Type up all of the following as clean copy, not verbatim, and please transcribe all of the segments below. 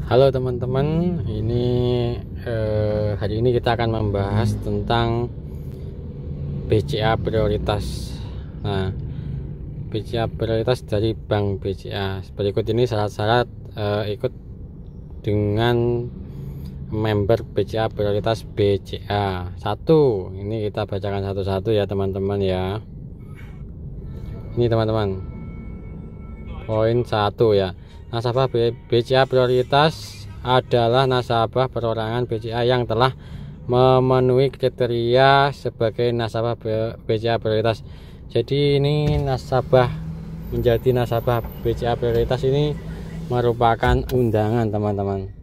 Halo teman-teman, hari ini kita akan membahas tentang BCA prioritas. Nah, BCA prioritas dari Bank BCA. Berikut ini syarat-syarat ikut dengan member BCA prioritas BCA. Satu, ini kita bacakan satu-satu ya teman-teman ya. Ini teman-teman, poin 1 ya. Nasabah BCA prioritas adalah nasabah perorangan BCA yang telah memenuhi kriteria sebagai nasabah BCA prioritas. Jadi ini menjadi nasabah BCA prioritas ini merupakan undangan teman-teman.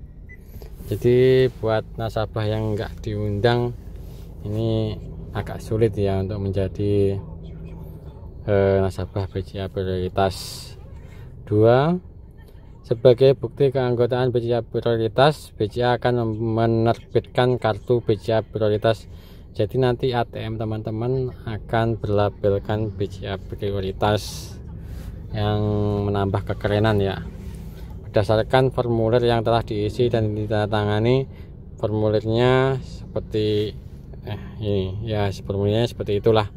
Jadi buat nasabah yang enggak diundang ini agak sulit ya untuk menjadi nasabah BCA prioritas. 2. Sebagai bukti keanggotaan BCA prioritas, BCA akan menerbitkan kartu BCA prioritas. Jadi nanti ATM teman-teman akan berlabelkan BCA prioritas yang menambah kekerenan ya. Berdasarkan formulir yang telah diisi dan ditandatangani, formulirnya seperti ini ya, formulirnya seperti itulah.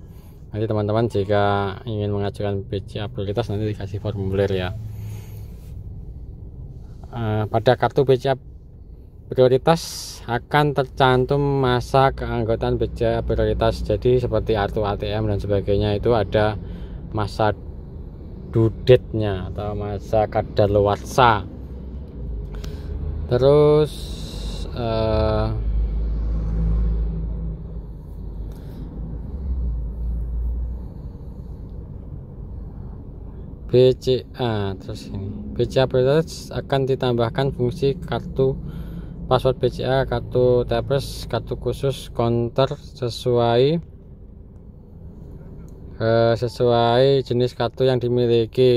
Nanti teman-teman jika ingin mengajukan BCA prioritas nanti dikasih formulir ya. Pada kartu BCA prioritas akan tercantum masa keanggotaan BCA prioritas. Jadi seperti kartu ATM dan sebagainya itu ada masa due-date-nya atau masa kadaluarsa. Terus BCA prioritas akan ditambahkan fungsi kartu password BCA, kartu TPS, kartu khusus counter sesuai jenis kartu yang dimiliki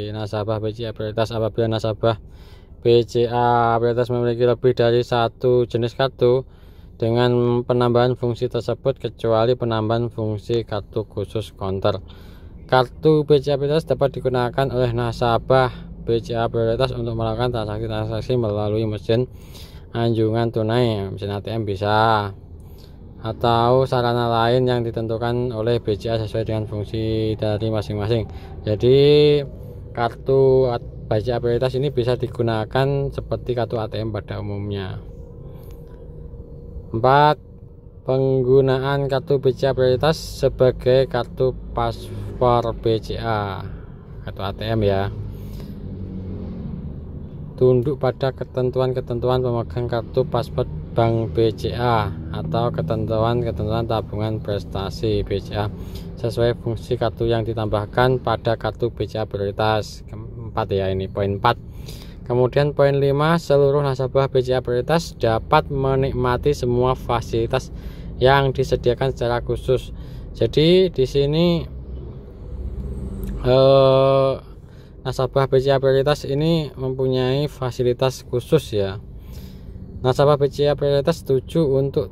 nasabah BCA prioritas. Apabila nasabah BCA prioritas memiliki lebih dari satu jenis kartu dengan penambahan fungsi tersebut kecuali penambahan fungsi kartu khusus counter. Kartu BCA prioritas dapat digunakan oleh nasabah BCA prioritas untuk melakukan transaksi melalui mesin anjungan tunai, mesin ATM bisa, atau sarana lain yang ditentukan oleh BCA sesuai dengan fungsi dari masing-masing. Jadi kartu BCA prioritas ini bisa digunakan seperti kartu ATM pada umumnya. 4. Penggunaan kartu BCA prioritas sebagai kartu paspor BCA, kartu ATM ya. Tunduk pada ketentuan-ketentuan pemegang kartu paspor Bank BCA atau ketentuan-ketentuan tabungan prestasi BCA sesuai fungsi kartu yang ditambahkan pada kartu BCA prioritas. 4 ya, ini poin 4. Kemudian poin 5, seluruh nasabah BCA prioritas dapat menikmati semua fasilitas yang disediakan secara khusus. Jadi di sini nasabah BCA prioritas ini mempunyai fasilitas khusus ya. Nasabah BCA prioritas setuju untuk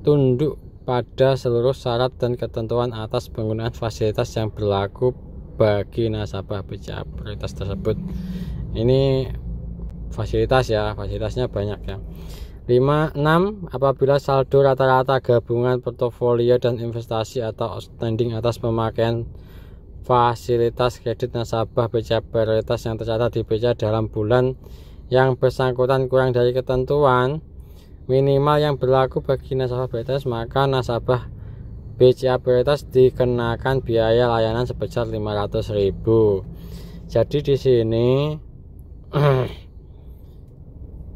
tunduk pada seluruh syarat dan ketentuan atas penggunaan fasilitas yang berlaku bagi nasabah BCA prioritas tersebut. Ini fasilitas ya, fasilitasnya banyak ya. 6. Apabila saldo rata-rata gabungan portofolio dan investasi atau outstanding atas pemakaian fasilitas kredit nasabah BCA prioritas yang tercatat di BCA dalam bulan yang bersangkutan kurang dari ketentuan minimal yang berlaku bagi nasabah prioritas, maka nasabah BCA prioritas dikenakan biaya layanan sebesar 500.000. Jadi di sini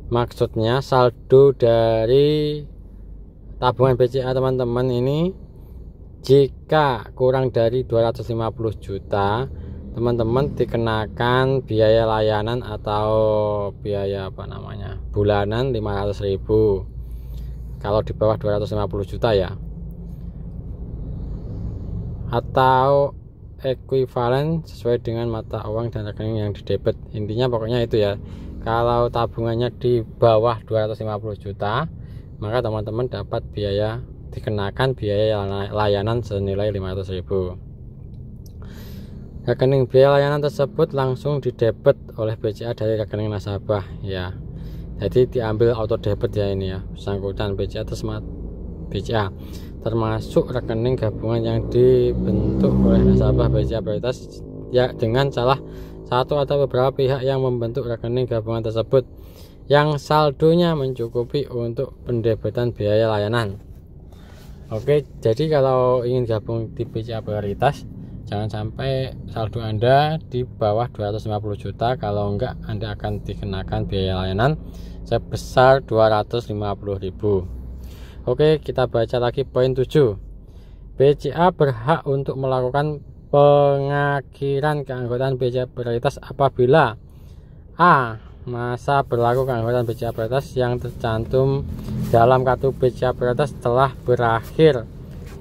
maksudnya saldo dari tabungan BCA teman-teman ini jika kurang dari 250 juta, teman-teman dikenakan biaya layanan atau biaya bulanan 500.000. Kalau di bawah 250 juta ya, atau ekuivalen sesuai dengan mata uang dan rekening yang didebet. Intinya pokoknya itu ya. Kalau tabungannya di bawah 250 juta, maka teman-teman dapat dikenakan biaya layanan senilai 500.000. Rekening biaya layanan tersebut langsung didebet oleh BCA dari rekening nasabah ya. Jadi diambil auto debit ya ini ya, bersangkutan BCA termasuk rekening gabungan yang dibentuk oleh nasabah BCA prioritas ya dengan salah satu atau beberapa pihak yang membentuk rekening gabungan tersebut yang saldonya mencukupi untuk pendebitan biaya layanan. Oke, jadi kalau ingin gabung di BCA prioritas, jangan sampai saldo Anda di bawah 250 juta, kalau enggak Anda akan dikenakan biaya layanan sebesar 250.000. Oke, kita baca lagi poin 7. BCA berhak untuk melakukan pengakhiran keanggotaan BCA prioritas apabila A. Masa berlaku keanggotaan BCA prioritas yang tercantum dalam kartu BCA prioritas telah berakhir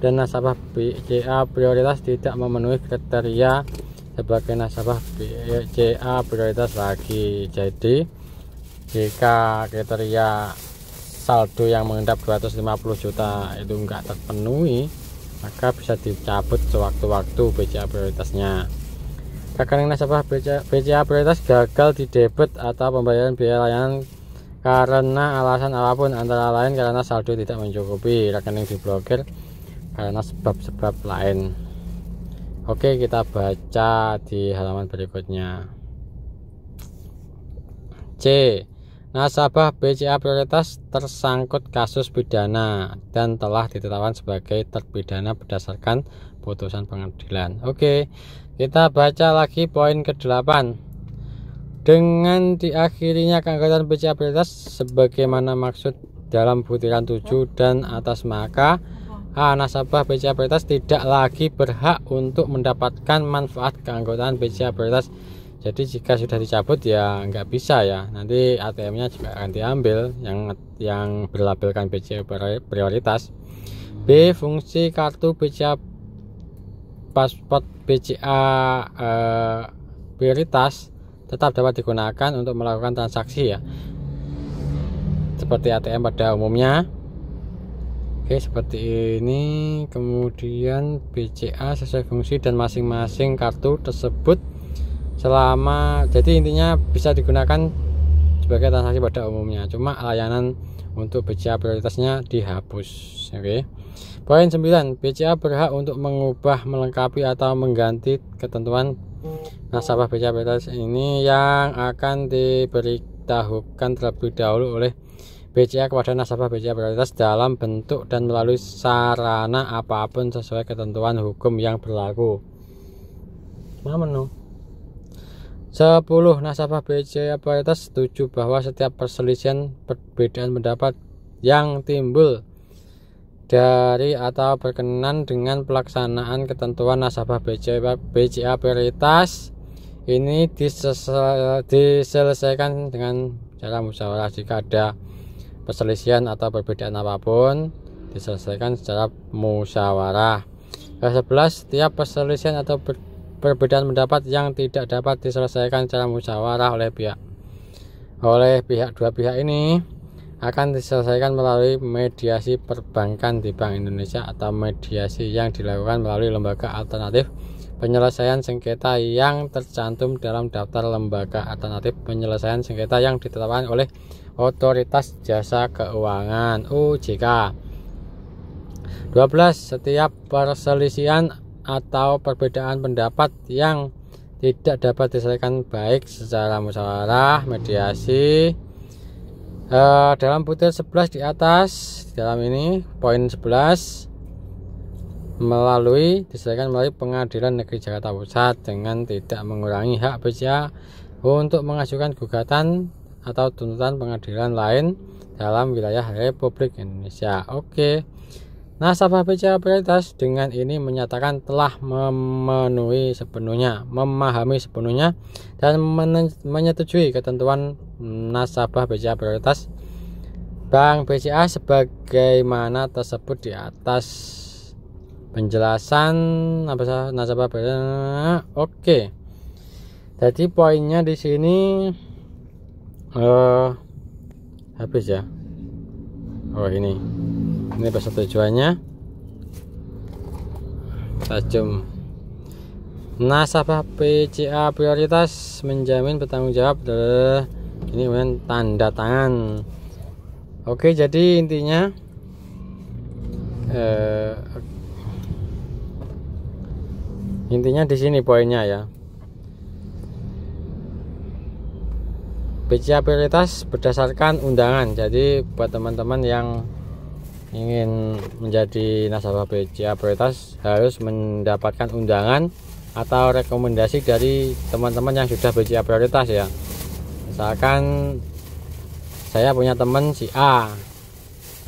dan nasabah BCA prioritas tidak memenuhi kriteria sebagai nasabah BCA prioritas lagi. Jadi jika kriteria saldo yang mengendap 250 juta itu enggak terpenuhi, maka bisa dicabut sewaktu-waktu BCA prioritasnya. Rekening nasabah BCA prioritas gagal didebit atau pembayaran biaya layanan karena alasan apapun, antara lain karena saldo tidak mencukupi, rekening diblokir karena sebab-sebab lain. Oke, kita baca di halaman berikutnya. C. Nasabah BCA prioritas tersangkut kasus pidana dan telah ditetapkan sebagai terpidana berdasarkan putusan pengadilan. Oke, kita baca lagi poin ke-8. Dengan diakhirinya keanggotaan BCA prioritas sebagaimana maksud dalam butiran 7 dan atas, maka A. Nasabah BCA prioritas tidak lagi berhak untuk mendapatkan manfaat keanggotaan BCA prioritas. Jadi jika sudah dicabut ya nggak bisa ya, nanti ATM-nya juga akan diambil yang berlabelkan BCA prioritas. B. Fungsi kartu BCA pasport BCA prioritas tetap dapat digunakan untuk melakukan transaksi ya, seperti ATM pada umumnya. Oke, seperti ini. Kemudian BCA sesuai fungsi dan masing-masing kartu tersebut selama, jadi intinya bisa digunakan sebagai transaksi pada umumnya, cuma layanan untuk BCA prioritasnya dihapus. Oke. Poin 9. BCA berhak untuk mengubah, melengkapi atau mengganti ketentuan nasabah BCA prioritas ini yang akan diberitahukan terlebih dahulu oleh BCA kepada nasabah BCA prioritas dalam bentuk dan melalui sarana apapun sesuai ketentuan hukum yang berlaku. Mana 10. Nasabah BCA prioritas setuju bahwa setiap perselisihan perbedaan pendapat yang timbul dari atau berkenan dengan pelaksanaan ketentuan nasabah BCA prioritas ini diselesaikan dengan cara musyawarah. Jika ada perselisihan atau perbedaan apapun, diselesaikan secara musyawarah. 11. Setiap perselisihan atau perbedaan pendapat yang tidak dapat diselesaikan secara musyawarah oleh dua pihak ini akan diselesaikan melalui mediasi perbankan di Bank Indonesia atau mediasi yang dilakukan melalui lembaga alternatif penyelesaian sengketa yang tercantum dalam daftar lembaga alternatif penyelesaian sengketa yang ditetapkan oleh Otoritas Jasa Keuangan (OJK). 12. Setiap perselisihan atau perbedaan pendapat yang tidak dapat diselesaikan baik secara musyawarah, mediasi, dalam butir 11 di atas, dalam ini poin 11, diselesaikan melalui Pengadilan Negeri Jakarta Pusat dengan tidak mengurangi hak BCA untuk mengajukan gugatan atau tuntutan pengadilan lain dalam wilayah Republik Indonesia. Oke. Nasabah BCA prioritas dengan ini menyatakan telah memahami sepenuhnya dan menyetujui ketentuan nasabah BCA prioritas Bank BCA sebagaimana tersebut di atas. Penjelasan nasabah BCA. Oke. Jadi poinnya di sini habis ya. Oh ini persetujuannya. Tajam. Nasabah BCA prioritas menjamin bertanggung jawab Ini kemudian tanda tangan. Oke, jadi intinya di sini poinnya ya. BCA prioritas berdasarkan undangan. Jadi buat teman-teman yang ingin menjadi nasabah BCA prioritas harus mendapatkan undangan atau rekomendasi dari teman-teman yang sudah BCA prioritas ya. Misalkan saya punya teman si A.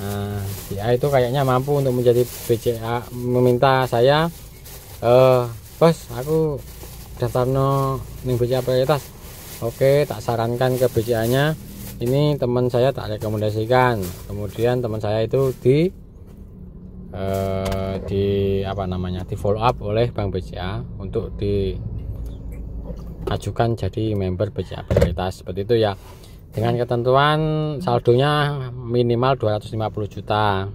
Nah, si A itu kayaknya mampu untuk menjadi BCA, meminta saya, bos, aku daftarno ning BCA prioritas. Oke, tak sarankan ke BCA-nya. Ini teman saya tak rekomendasikan. Kemudian teman saya itu di follow up oleh Bank BCA untuk diajukan jadi member BCA prioritas, seperti itu ya. Dengan ketentuan saldonya minimal 250 juta.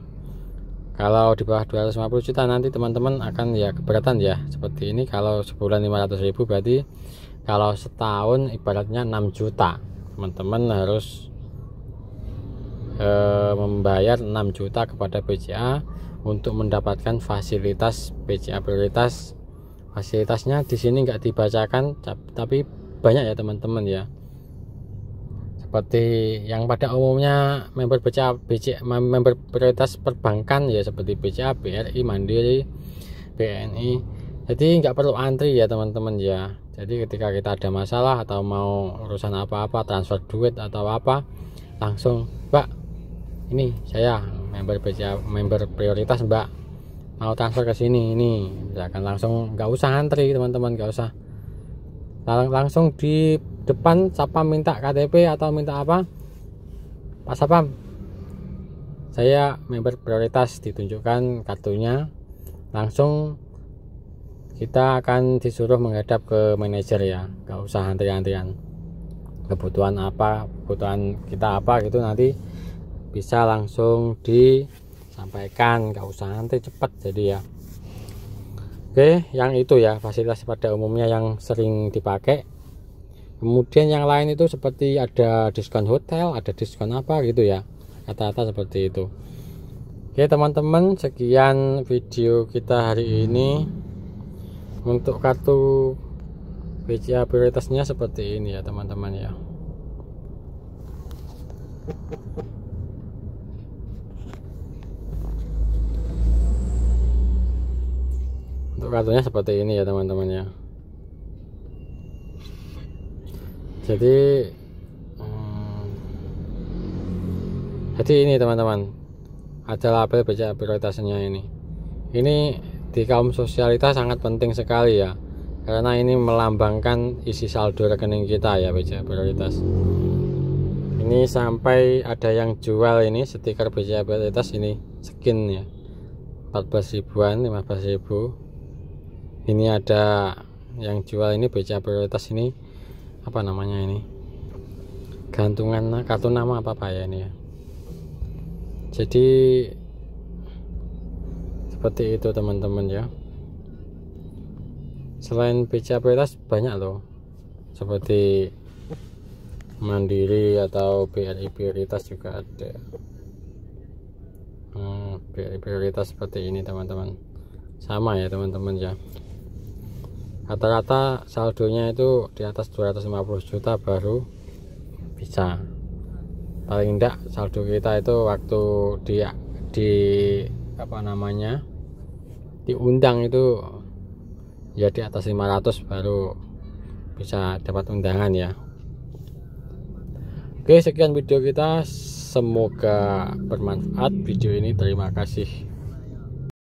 Kalau di bawah 250 juta nanti teman-teman akan ya keberatan ya. Seperti ini, kalau sebulan 500.000 berarti kalau setahun ibaratnya 6 juta. Teman-teman harus membayar 6 juta kepada BCA untuk mendapatkan fasilitas BCA prioritas. Fasilitasnya di sini nggak dibacakan, tapi banyak ya teman-teman ya. Seperti yang pada umumnya member BCA member prioritas perbankan ya, seperti BCA, BRI, Mandiri, BNI. Jadi nggak perlu antri ya teman-teman ya. Jadi ketika kita ada masalah atau mau urusan apa-apa, transfer duit atau apa, langsung, Mbak, ini saya member BCA member prioritas, Mbak, mau transfer ke sini, ini misalkan, langsung nggak usah antri teman-teman, nggak usah, langsung di depan Sapam minta KTP atau minta apa, Pak Sapam, saya member prioritas, ditunjukkan kartunya, langsung kita akan disuruh menghadap ke manajer ya, nggak usah antri-antrian. Kebutuhan apa, kebutuhan kita apa gitu, nanti bisa langsung disampaikan, nggak usah antri, cepat jadi ya. Oke, yang itu ya fasilitas pada umumnya yang sering dipakai. Kemudian yang lain itu seperti ada diskon hotel, ada diskon apa gitu ya, rata-rata seperti itu. Oke teman-teman, sekian video kita hari ini. Untuk kartu BCA prioritasnya seperti ini ya teman-teman ya. Untuk kartunya seperti ini ya teman-teman ya. Jadi ini teman-teman, ada label BCA prioritasnya ini. Ini di kaum sosialitas sangat penting sekali ya, karena ini melambangkan isi saldo rekening kita ya BCA prioritas. Ini sampai ada yang jual ini stiker BCA prioritas, ini skin ya, 14 ribuan, 15 ribu. Ini ada yang jual ini BCA prioritas, ini apa namanya, ini gantungan kartu nama apa ya ini ya. Jadi seperti itu teman-teman ya. Selain BCA prioritas banyak loh, seperti Mandiri atau BRI prioritas juga ada. BRI prioritas seperti ini teman-teman, sama ya teman-teman ya. Rata-rata saldonya itu di atas 250 juta baru bisa. Paling enggak saldo kita itu waktu di apa namanya, diundang itu ya di atas 500 baru bisa dapat undangan ya. Oke, sekian video kita, semoga bermanfaat video ini, terima kasih.